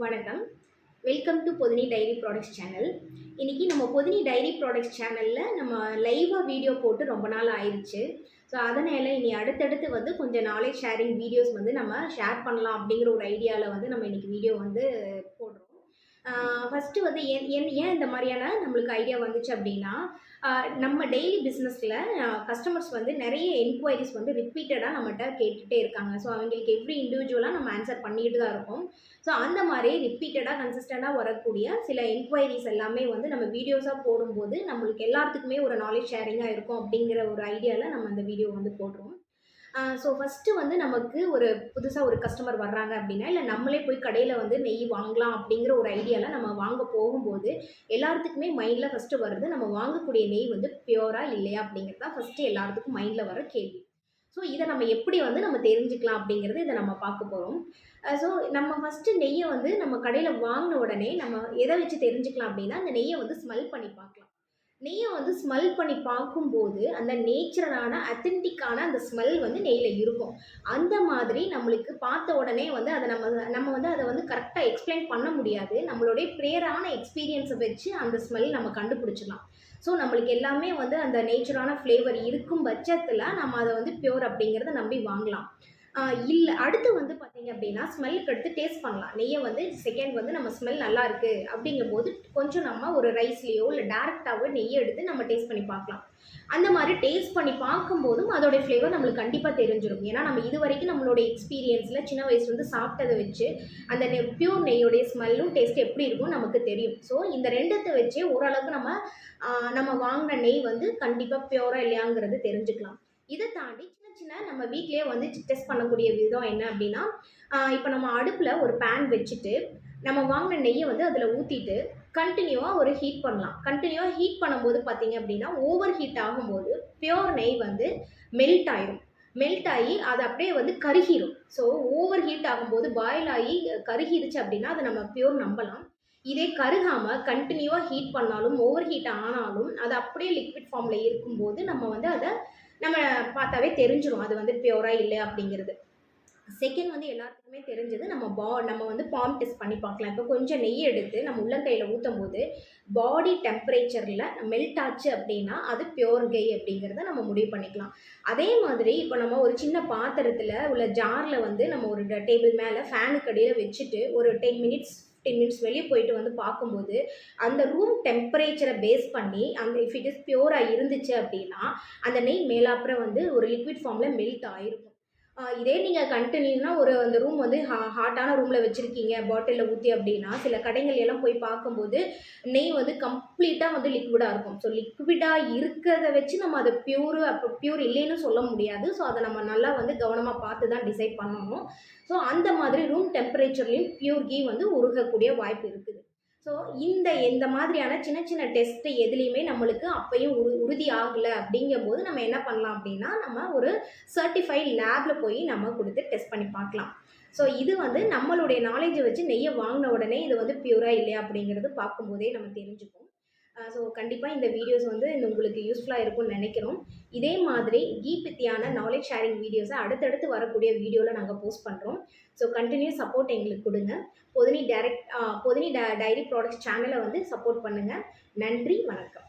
வணக்கம். Welcome to Pothini diary products channel. இன்னைக்கு நம்ம பொதினி டைரி ப்ராடக்ட்ஸ் சேனல்ல நம்ம லைவா வீடியோ போட்டு ரொம்ப நாள் ஆயிருச்சு. ஸோ அதனால இனி அடுத்தடுத்து வந்து கொஞ்சம் நாலேஜ் ஷேரிங் வீடியோஸ் வந்து நம்ம ஷேர் பண்ணலாம் அப்படிங்கிற ஒரு ஐடியால வந்து நம்ம இன்னைக்கு வீடியோ வந்து போடுறோம். ஃபர்ஸ்ட்டு வந்து ஏன் ஏன் ஏன் இந்த மாதிரியான நம்மளுக்கு ஐடியா வந்துச்சு அப்படின்னா, நம்ம டெய்லி பிஸ்னஸில் கஸ்டமர்ஸ் வந்து நிறைய என்கொயரிஸ் வந்து ரிப்பீட்டடாக நம்மகிட்ட கேட்டுகிட்டே இருக்காங்க. ஸோ அவங்களுக்கு எவ்ரி இண்டிவிஜுவலாக நம்ம ஆன்சர் பண்ணிட்டு தான் இருக்கோம். ஸோ அந்த மாதிரி ரிப்பீட்டடாக கன்சிஸ்டண்டாக வரக்கூடிய சில என்கொயரிஸ் எல்லாமே வந்து நம்ம வீடியோஸாக போடும்போது நம்மளுக்கு எல்லாத்துக்குமே ஒரு நாலேஜ் ஷேரிங்காக இருக்கும் அப்படிங்கிற ஒரு ஐடியாவில் நம்ம அந்த வீடியோ வந்து போடுறோம். ஸோ ஃபஸ்ட்டு வந்து நமக்கு ஒரு புதுசாக ஒரு கஸ்டமர் வர்றாங்க அப்படின்னா, இல்லை நம்மளே போய் கடையில் வந்து நெய் வாங்கலாம் அப்படிங்கிற ஒரு ஐடியாவில் நம்ம வாங்க போகும்போது, எல்லாத்துக்குமே மைண்டில் ஃபஸ்ட்டு வருது, நம்ம வாங்கக்கூடிய நெய் வந்து பியூரா இல்லையா அப்படிங்கிறது தான் ஃபஸ்ட்டு எல்லாத்துக்கும் மைண்டில் வர கேள்வி. ஸோ இதை நம்ம எப்படி வந்து நம்ம தெரிஞ்சுக்கலாம் அப்படிங்கிறது இதை நம்ம பார்க்க போகிறோம். ஸோ நம்ம ஃபஸ்ட்டு நெய்யை வந்து நம்ம கடையில் வாங்கின உடனே நம்ம எதை வச்சு தெரிஞ்சுக்கலாம் அப்படின்னா, அந்த நெய்யை வந்து ஸ்மெல் பண்ணி பார்க்கலாம். நெய்யை வந்து ஸ்மெல் பண்ணி பார்க்கும்போது, அந்த நேச்சுரலான, அத்தென்டிக்கான அந்த ஸ்மெல் வந்து நெய்யில இருக்கும். அந்த மாதிரி நம்மளுக்கு பார்த்த உடனே வந்து அத நம்ம நம்ம வந்து அத வந்து கரெக்ட்டா எக்ஸ்ப்ளைன் பண்ண முடியாது. நம்மளுடைய ப்ரியரான எக்ஸ்பீரியன்ஸ வச்சு அந்த ஸ்மெல் நம்ம கண்டுபிடிச்சிடலாம். ஸோ நம்மளுக்கு எல்லாமே வந்து அந்த நேச்சுரான ஃப்ளேவர் இருக்கும் பட்சத்தில, நம்ம அத வந்து பியூர் அப்படிங்கிறத நம்பி வாங்கலாம். இல்ல அடுத்து வந்து பார்த்தீங்க அப்படின்னா, ஸ்மெல்லுக்கு அடுத்து டேஸ்ட் பண்ணலாம். நெய்ய வந்து செகண்ட் வந்து நம்ம ஸ்மெல் நல்லாயிருக்கு அப்படிங்கும்போது, கொஞ்சம் நம்ம ஒரு ரைஸ்லயோ இல்ல டைரக்ட்டாவோ நெய்ய எடுத்து நம்ம டேஸ்ட் பண்ணி பார்க்கலாம். அந்த மாரி டேஸ்ட் பண்ணி பார்க்கும்போதும் அதோடைய ஃப்ளேவர் நம்மளுக்கு கண்டிப்பா தெரிஞ்சிரும். ஏன்னா, நம்ம இதுவரைக்கும் நம்மளுடைய எக்ஸ்பீரியன்ஸ்ல சின்ன வயசுலேருந்து சாப்பிட்டத வச்சு, அந்த பியூர் நெய்யோடைய ஸ்மெல்லும், டேஸ்ட் எப்படி இருக்கும்னு நமக்கு தெரியும். ஸோ இந்த 2த்த வச்சே ஓரளவுக்கு நம்ம வாங்குன நெய் வந்து கண்டிப்பா பியூரா இல்லையாங்கிறது தெரிஞ்சுக்கலாம். இத தாண்டி சின்ன சின்ன நம்ம வீட்லயே வந்து டெஸ்ட் பண்ணக்கூடிய விதம் என்ன அப்படின்னா, இப்ப நம்ம அடுப்புல ஒரு பேன் வச்சுட்டு, நம்ம வாங்குன நெய்ய வந்து அதுல ஊத்திட்டு, கன்டினியூவா ஒரு ஹீட் பண்ணலாம். கன்டினியூவா ஹீட் பண்ணும்போது பார்த்தீங்க அப்படின்னா, ஓவர் ஹீட் ஆகும்போது பியூர் நெய் வந்து மெல்ட் ஆயிரும். மெல்ட் ஆயி அது அப்படியே வந்து கருகிரும். ஸோ ஓவர் ஹீட் ஆகும்போது பாயில் ஆயி கருகிருச்சு அப்படின்னா, அத நம்ம பியூர் நம்பலாம். இதே கருகாம கன்டினியூவா ஹீட் பண்ணாலும், ஓவர் ஹீட் ஆனாலும், அது அப்படியே லிக்விட் ஃபார்ம்ல இருக்கும்போது, நம்ம வந்து அத நம்ம பார்த்தாவே தெரிஞ்சிரும். அது வந்து பியூரா இல்லையா அப்படிங்கிறது. செகண்ட் வந்து எல்லாத்துக்குமே தெரிஞ்சது நம்ம வந்து பாம் டெஸ்ட் பண்ணி பார்க்கலாம். இப்போ கொஞ்சம் நெய் எடுத்து நம்ம உள்ளங்கையில ஊத்தும்போது, பாடி டெம்பரேச்சர்ல மெல்ட் ஆச்சு அப்படின்னா, அது பியூர் கெய் அப்படிங்கிறத நம்ம முடிவு பண்ணிக்கலாம். அதே மாதிரி இப்போ நம்ம ஒரு சின்ன பாத்திரத்தில உள்ள ஜார்ல வந்து நம்ம ஒரு டேபிள் மேல ஃபேனுக்கு அடியில வச்சுட்டு ஒரு 10 மினிட்ஸ் 15 மினிட்ஸ் வெளிய போயிட்டு வந்து பார்க்கும்போது, அந்த ரூம் டெம்பரேச்சர பேஸ் பண்ணி அந்த இஃப் இட் இஸ் பியூரா இருந்துச்சு அப்படின்னா, அந்த நெய் மேலாப்புற வந்து ஒரு லிக்விட் ஃபார்ம்ல மெல்ட் ஆயிருக்கும். இதே நீங்க கன்டினியூஸா ஒரு அந்த ரூம் வந்து ஹாட்டான ரூம்ல வச்சிருக்கீங்க பாட்டில்ல ஊத்தி அப்படின்னா, சில கடைகள் எல்லாம் போய் பார்க்கும்போது, நெய் வந்து கம்ப்ளீட்டா வந்து லிக்விடா இருக்கும். ஸோ லிக்விடா இருக்கிறத வச்சு நம்ம அத பியூர் இல்லைன்னு சொல்ல முடியாது. ஸோ அத நம்ம நல்லா வந்து கவனமா பார்த்து தான் டிசைட் பண்ணணும். ஸோ அந்த மாதிரி ரூம் டெம்பரேச்சர்லயும் பியூர் கீ வந்து உருகக்கூடிய வாய்ப்பு இருக்குது. ஸோ இந்த மாதிரியான சின்ன சின்ன டெஸ்ட் எதுலயுமே நம்மளுக்கு அப்பயும் உறுதி ஆகல அப்படிங்கும்போது, நம்ம என்ன பண்ணலாம் அப்படின்னா, நம்ம ஒரு சர்டிஃபைட் லேப்ல போய் நம்ம குடுத்து டெஸ்ட் பண்ணி பார்க்கலாம். ஸோ இது வந்து நம்மளுடைய நாலேட்ஜ வச்சு நெய்ய வாங்குன உடனே இது வந்து பியூரா இல்லையா அப்படிங்கிறது பார்க்கும்போதே நம்ம தெரிஞ்சுப்போம். ஸோ கண்டிப்பா இந்த வீடியோஸ் வந்து உங்களுக்கு யூஸ்ஃபுல்லா இருக்கும்னு நெனைக்கிறோம். இதே மாதிரி கீ பத்தியான நாலேட்ஜ் ஷேரிங் வீடியோஸ அடுத்தடுத்து வரக்கூடிய வீடியோல நாங்க போஸ்ட் பண்றோம். ஸோ கன்டினியூஸ் சப்போர்ட் எங்களுக்கு குடுங்க. பொதினி டைரி ப்ராடக்ட்ஸ் சேனல வந்து சப்போர்ட் பண்ணுங்க. நன்றி, வணக்கம்.